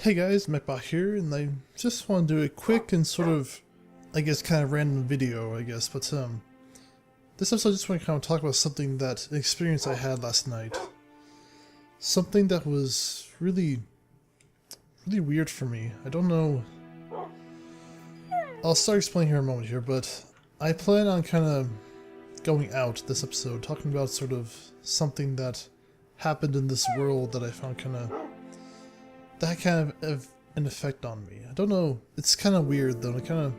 Hey guys, MechBot here, and I just want to do a quick and sort of, I guess, kind of random video, I guess, but this episode I just want to kind of talk about something an experience I had last night. Something that was really weird for me. I don't know. I'll start explaining here in a moment here, but I plan on kind of going out this episode, talking about sort of something that happened in this world that I found that had kind of an effect on me. I don't know, it's kind of weird though, and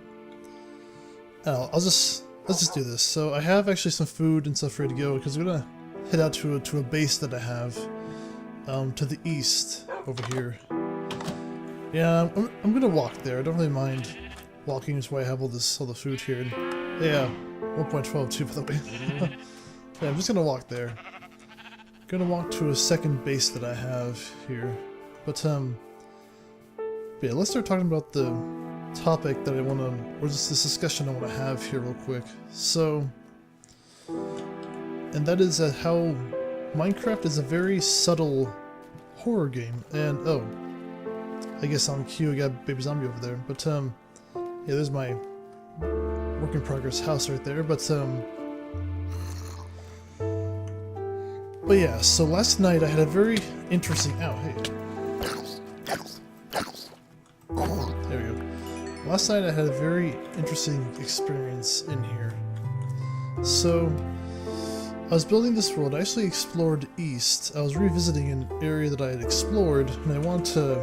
let's just do this. So I have actually some food and stuff ready to go, because I'm gonna head out to a base that I have to the east over here. Yeah, I'm gonna walk there. I don't really mind walking, that's why I have all the food here. And, yeah, 1.12 too, by the way. Yeah, I'm just gonna walk there. I'm gonna walk to a second base that I have here. But yeah, let's start talking about the topic that I want to, or just this discussion I want to have here real quick. So, and that is how Minecraft is a very subtle horror game. And oh, I guess on cue I got Baby Zombie over there. But yeah, there's my work in progress house right there. But yeah, so last night I had a very interesting. Oh, hey. There we go. Last night I had a very interesting experience in here. So, I was building this world. I actually explored east. I was revisiting an area that I had explored, and I want to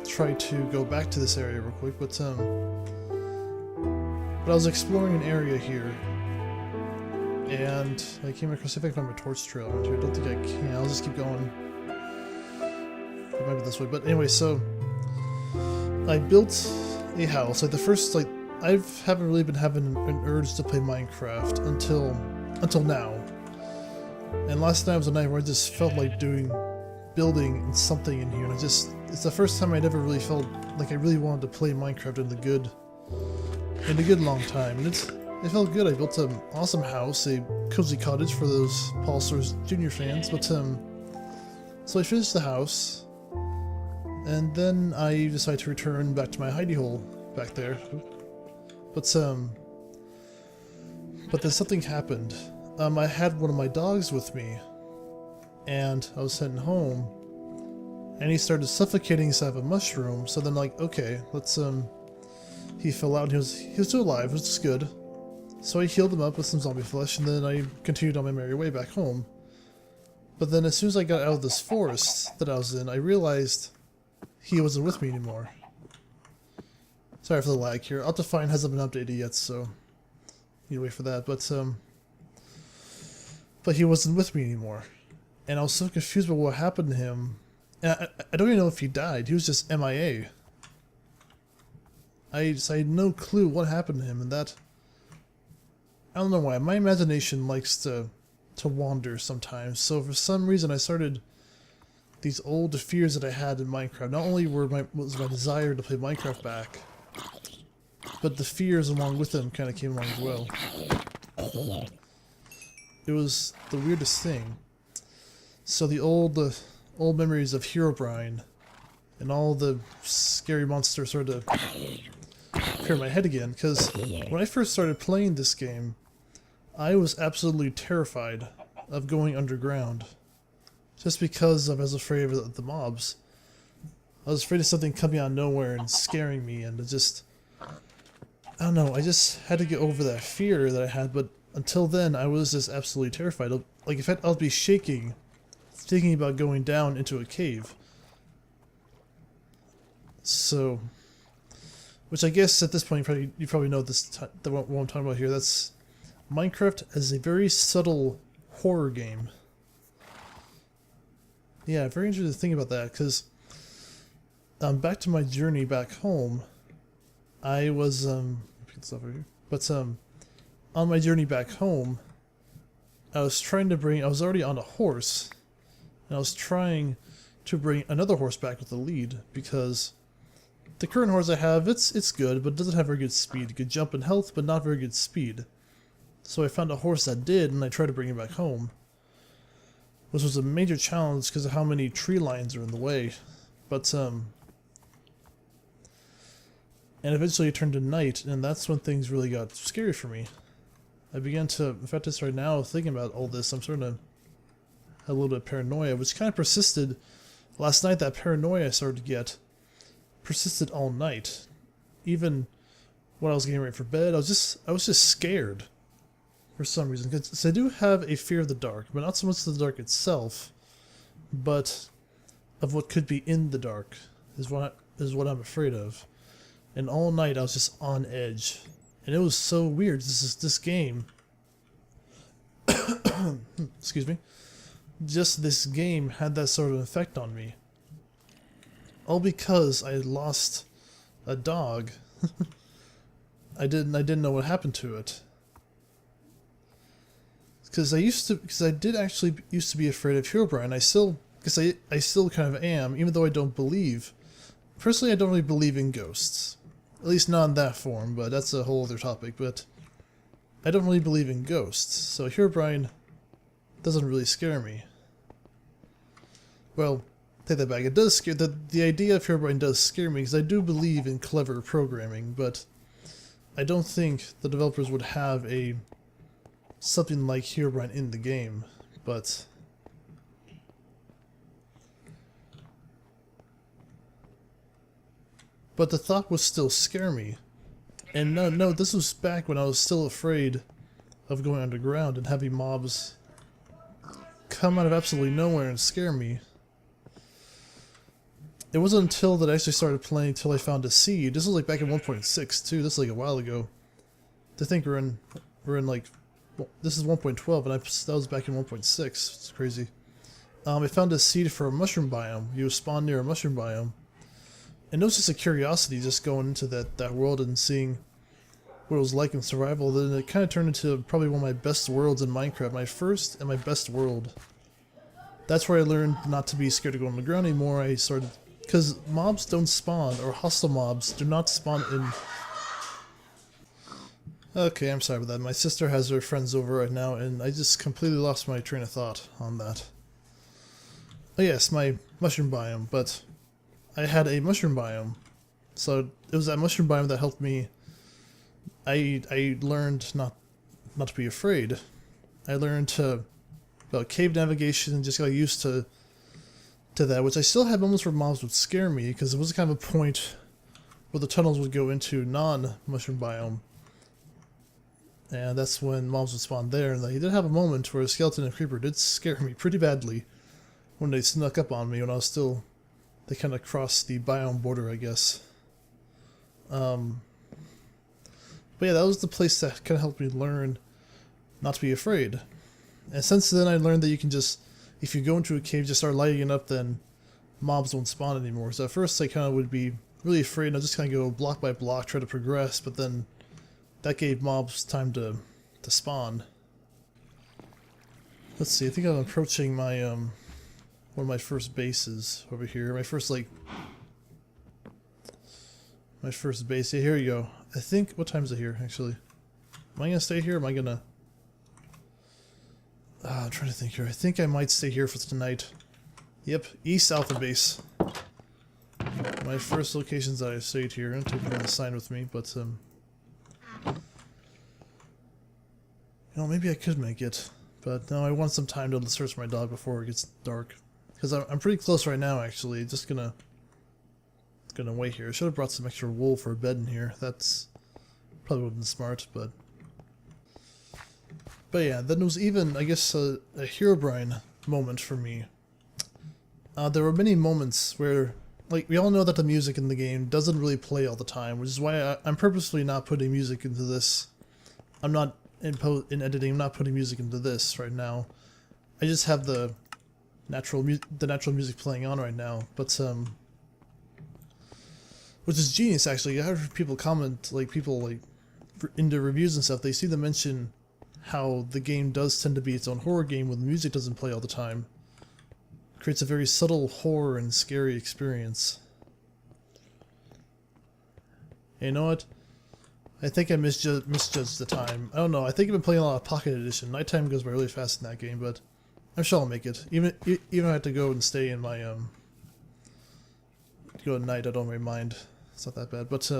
try to go back to this area real quick, but I was exploring an area here, and I came across, if I can find my torch trail around here. I don't think I can. I'll just keep going. It might be this way, but anyway, so I built a house. Like the first, I haven't really been having an urge to play Minecraft until now. And last night was a night where I just felt like building something in here, and it's the first time I'd ever really felt like I really wanted to play Minecraft in a good long time. And it felt good. I built an awesome house, a cozy cottage for those Paul Stars Jr. fans. But so I finished the house. And then I decided to return back to my hidey hole back there. But then something happened. I had one of my dogs with me, and I was heading home, and he started suffocating inside of a mushroom. So then, like, okay, let's he fell out, and he was still alive, which is good. So I healed him up with some zombie flesh, and then I continued on my merry way back home. But then as soon as I got out of this forest that I was in, I realized he wasn't with me anymore. Sorry for the lag here. Optifine hasn't been updated yet, so need to wait for that. But he wasn't with me anymore, and I was so confused about what happened to him. And I don't even know if he died. He was just MIA. I had no clue what happened to him, and that, I don't know why. My imagination likes to wander sometimes. So for some reason I started these old fears that I had in Minecraft. Not only was my desire to play Minecraft back, but the fears along with them kind of came along as well. It was the weirdest thing. So the old memories of Herobrine and all the scary monsters started to appear in my head again. Because when I first started playing this game, I was absolutely terrified of going underground. Just because I was afraid of the mobs. I was afraid of something coming out of nowhere and scaring me, and I don't know, I just had to get over that fear that I had, but until then I was just absolutely terrified. Like, if I'd be shaking, thinking about going down into a cave. So, which I guess at this point you probably know what I'm talking about here. That's Minecraft as a very subtle horror game. Yeah, very interesting to think about that, because back to my journey back home, I was pick this up over here. But on my journey back home, I was already on a horse, and I was trying to bring another horse back with the lead, because the current horse I have, it's good, but it doesn't have very good speed. Good jump and health, but not very good speed. So I found a horse that did, and I tried to bring it back home, which was a major challenge because of how many tree lines are in the way. But And eventually it turned to night, and that's when things really got scary for me. I began to, in fact, just right now, thinking about all this, I'm starting to have a little bit of paranoia, which kind of persisted. Last night, that paranoia I started to get persisted all night. Even when I was getting ready for bed, I was just scared for some reason. Because I do have a fear of the dark, but not so much of the dark itself, but of what could be in the dark is what I'm afraid of. And all night I was just on edge, and it was so weird. This game, excuse me, just this game had that sort of effect on me. All because I had lost a dog. I didn't know what happened to it. Because I did actually used to be afraid of Herobrine. I still kind of am, even though I don't believe. Personally, I don't really believe in ghosts. At least not in that form, but that's a whole other topic. But I don't really believe in ghosts, so Herobrine doesn't really scare me. Well, take that back. It does scare the idea of Herobrine does scare me because I do believe in clever programming, but I don't think the developers would have something like Herobrine in the game. But the thought would still scare me. And no, this was back when I was still afraid of going underground and having mobs come out of absolutely nowhere and scare me. It wasn't until that I actually started playing until I found a seed. This was like back in 1.6 too. This is like a while ago. To think we're in like, well, this is 1.12 and that was back in 1.6. It's crazy. I found a seed for a mushroom biome. You spawn near a mushroom biome. And it was just a curiosity just going into that world and seeing what it was like in survival. Then it kind of turned into probably one of my best worlds in Minecraft. My first and my best world. That's where I learned not to be scared to go on the ground anymore. I started... Because mobs don't spawn, or hostile mobs do not spawn in... Okay, I'm sorry about that. My sister has her friends over right now, and I just completely lost my train of thought on that. Oh yes, my mushroom biome, but... I had a mushroom biome, so it was that mushroom biome that helped me. I learned not to be afraid. I learned about cave navigation and just got used to that, which I still had moments where mobs would scare me because it was kind of a point where the tunnels would go into non-mushroom biome, and that's when mobs would spawn there. And I did have a moment where a skeleton and creeper did scare me pretty badly when they snuck up on me when I was still. They kind of crossed the biome border, I guess. But yeah, that was the place that kind of helped me learn not to be afraid. And since then, I learned that you can just, if you go into a cave, just start lighting it up, then mobs won't spawn anymore. So at first, I kind of would be really afraid, and I'd just kind of go block by block, try to progress, but then that gave mobs time to spawn. Let's see, I think I'm approaching my, one of my first bases over here. My first base. Yeah, here you go. I think, what time is it here, actually? Am I gonna stay here, or am I gonna... I'm trying to think here. I think I might stay here for tonight. Yep, East Alpha Base. My first locations that I stayed here. I'm taking the sign with me, but, you know, maybe I could make it. But no, I want some time to search my dog before it gets dark. Because I'm pretty close right now, actually. Just gonna wait here. I should have brought some extra wool for a bed in here. That's probably would have been smart, but yeah. Then there was even, I guess, a Herobrine moment for me. There were many moments where, like, we all know that the music in the game doesn't really play all the time, which is why I'm purposely not putting music into this. I'm not in editing. I'm not putting music into this right now. I just have the natural music playing on right now, but which is genius actually. I heard people comment, like people like into reviews and stuff, they see them mention how the game does tend to be its own horror game when the music doesn't play all the time. It creates a very subtle horror and scary experience. Hey, you know what? I think I misjudged the time. I don't know. I think I've been playing a lot of Pocket Edition. Nighttime goes by really fast in that game, but I'm sure I'll make it. Even if I have to go and stay in my go at night, I don't really mind. It's not that bad. But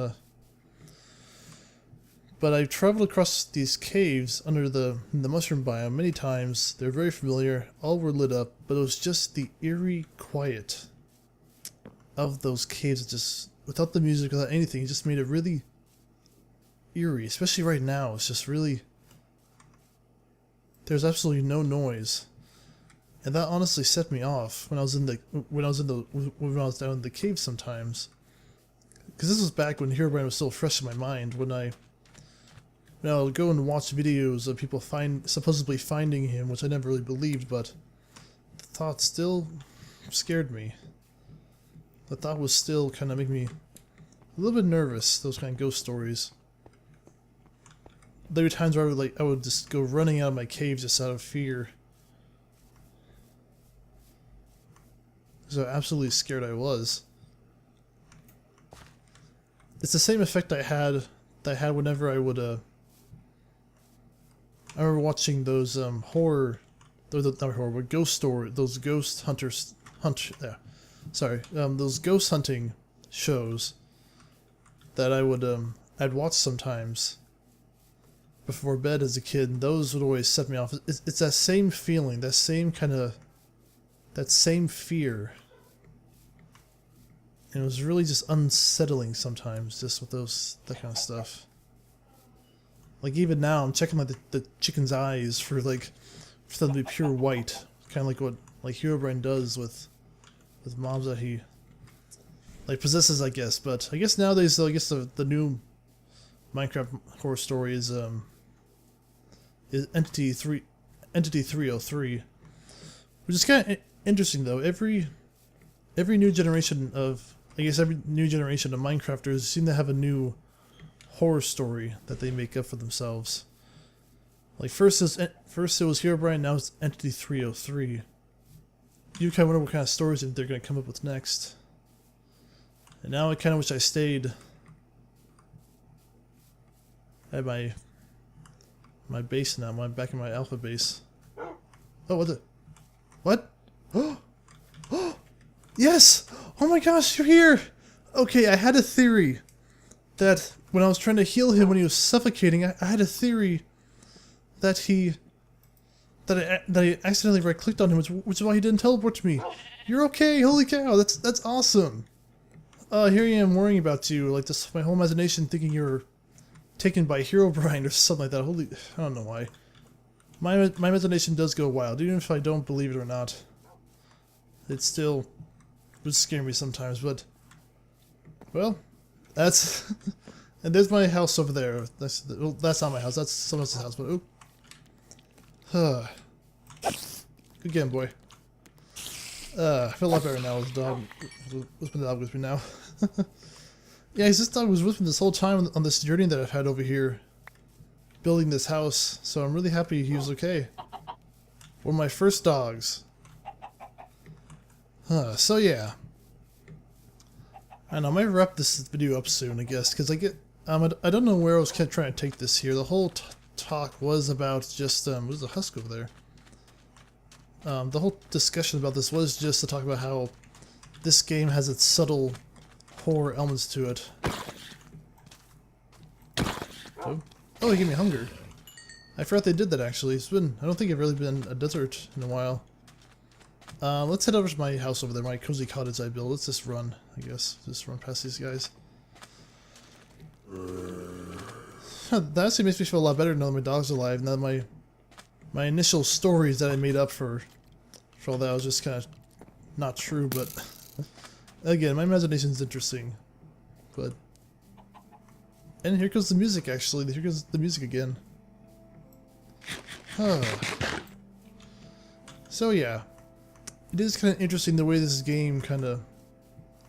But I've traveled across these caves under the mushroom biome many times. They're very familiar. All were lit up, but it was just the eerie quiet of those caves. Just without the music, without anything, it just made it really eerie. Especially right now, it's just really. There's absolutely no noise, and that honestly set me off when I was down in the cave sometimes. Because this was back when Herobrine was still fresh in my mind. When I would go and watch videos of people supposedly finding him, which I never really believed, but the thought still scared me. The thought was still kind of making me a little bit nervous. Those kind of ghost stories. There were times where I would just go running out of my cave just out of fear. So absolutely scared I was. It's the same effect I had whenever I would I remember watching those not horror, but ghost story, those ghost hunters those ghost hunting shows that I'd watch sometimes before bed as a kid, and those would always set me off. It's that same feeling, that same fear. And it was really just unsettling sometimes, just with that kind of stuff. Like even now, I'm checking like the chicken's eyes for them to be pure white, kind of like what Herobrine does with mobs that he possesses, I guess. But I guess nowadays, though, I guess the new Minecraft horror story is Entity 303, which is kind of interesting though. Every new generation of Minecrafters seem to have a new horror story that they make up for themselves. Like first it was Herobrine, now it's Entity 303. You kind of wonder what kind of stories they're going to come up with next. And now I kind of wish I stayed at my base now. I'm back in my alpha base. Oh, what? Oh, yes! Oh my gosh, you're here! Okay, I had a theory that when I was trying to heal him when he was suffocating, I had a theory that I accidentally right-clicked on him, which is why he didn't teleport to me. You're okay, holy cow, that's awesome. Here I am worrying about you, like this, my whole imagination thinking you're taken by Herobrine or something like that. I don't know why. My imagination does go wild, even if I don't believe it or not. It still would scare me sometimes, but well, that's and there's my house over there. That's not my house. That's someone else's house. But good game, boy. I feel a lot better now with the dog. With my dog with me now. Yeah, this dog was with me this whole time on this journey that I've had over here, building this house. So I'm really happy he was okay. One of my first dogs. So yeah. I know, I might wrap this video up soon, I guess, because I don't know where I was trying to take this here. The whole talk was about just, there's a husk over there. The whole discussion about this was just to talk about how this game has its subtle horror elements to it. Oh, he gave me hunger. I forgot they did that actually. I don't think I've really been a desert in a while. Let's head over to my house over there, my cozy cottage I built. Let's just run, I guess. Just run past these guys. That actually makes me feel a lot better now that my dog's alive. Now that my initial stories that I made up for all that was just kind of not true, but again, my imagination's interesting. But and here goes the music actually. Here goes the music again. So yeah. It is kind of interesting the way this game kind of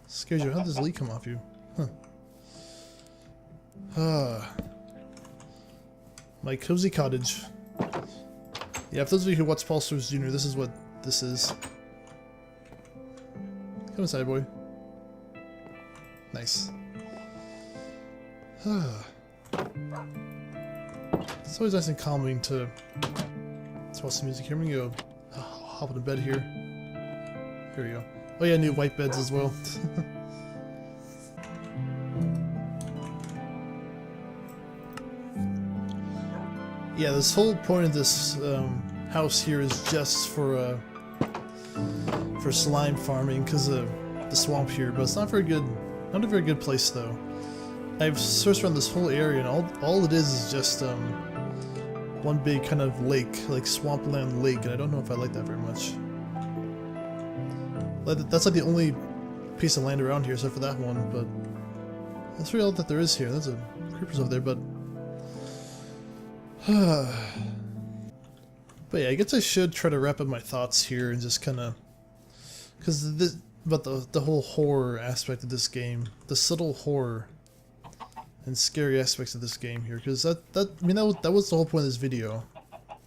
scares you. How does this leak come off you? My cozy cottage. Yeah, for those of you who watch Paul Stars Jr., this is what this is. Come inside, boy. Nice. It's always nice and calming to watch some music here. I'm gonna go hop into bed here. Here we go. Oh yeah, new white beds as well. yeah, this whole point of this house here is just for slime farming because of the swamp here, but it's not very good. Not a very good place though. I've searched around this whole area, and all it is just one big kind of lake, like swampland lake, and I don't know if I like that very much. That's like the only piece of land around here, except for that one. But that's really all that there is here. There's a creepers over there, but but yeah, I guess I should try to wrap up my thoughts here and just kind of, because this, but the whole horror aspect of this game, the subtle horror and scary aspects of this game here, because I mean that was the whole point of this video.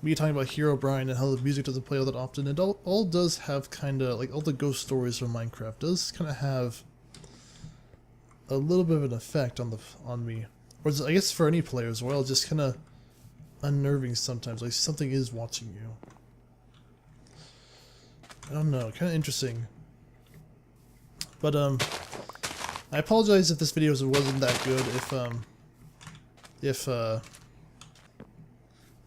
Me talking about Herobrine and how the music doesn't play all that often. It all does have kind of like all the ghost stories from Minecraft does kind of have a little bit of an effect on me, or I guess for any player as well. Just kind of unnerving sometimes, like something is watching you. I don't know, kind of interesting. But I apologize if this video wasn't that good.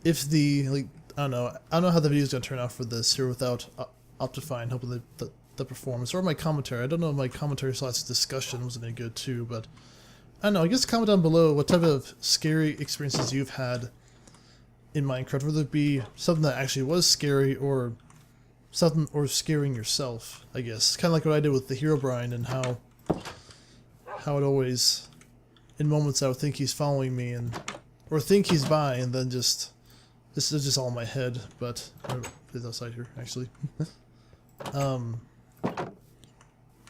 If the like I don't know how the video's gonna turn out for this here without Optifine helping the performance or my commentary. I don't know if my commentary / discussion was any good too, but I don't know. I guess comment down below what type of scary experiences you've had in Minecraft, whether it be something that actually was scary or something or scaring yourself. I guess kind of like what I did with the Herobrine and how it always, in moments I would think he's following me or think he's by, and then just this is just all in my head. But it's outside here actually.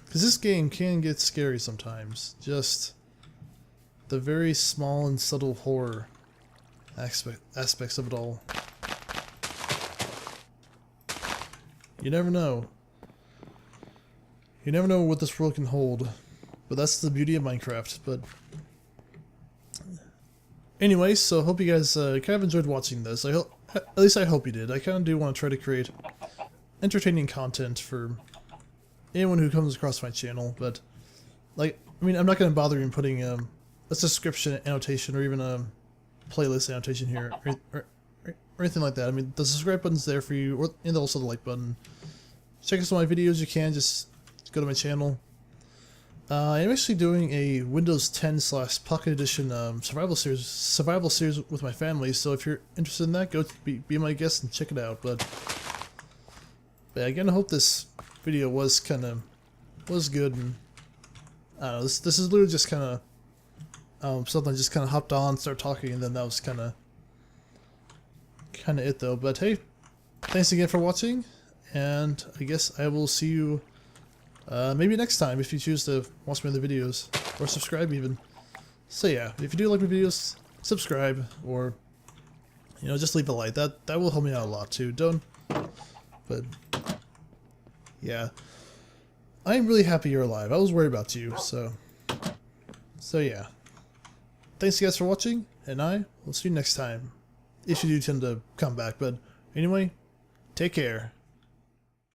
Because this game can get scary sometimes. Just the very small and subtle horror aspects of it all. You never know. You never know what this world can hold. But that's the beauty of Minecraft. But anyway, so I hope you guys kind of enjoyed watching this. At least I hope you did. I kind of do want to try to create entertaining content for anyone who comes across my channel. But like, I mean, I'm not going to bother in putting a subscription annotation or even a playlist annotation here or anything like that. I mean, the subscribe button's there for you, and also the like button. Check out some of my videos. You can just go to my channel. I'm actually doing a Windows 10 / Pocket Edition survival series with my family. So if you're interested in that, go be my guest and check it out. But again, I hope this video was good, and I don't know. This is literally just kind of something I just kind of hopped on, started talking, and then that was kind of it though. But hey, thanks again for watching, and I guess I will see you maybe next time if you choose to watch my other videos or subscribe even. So yeah, if you do like my videos, subscribe, or just leave a like. That will help me out a lot too. But yeah, I'm really happy you're alive. I was worried about you, so yeah. Thanks you guys for watching, and I will see you next time. If you do tend to come back, but anyway, take care.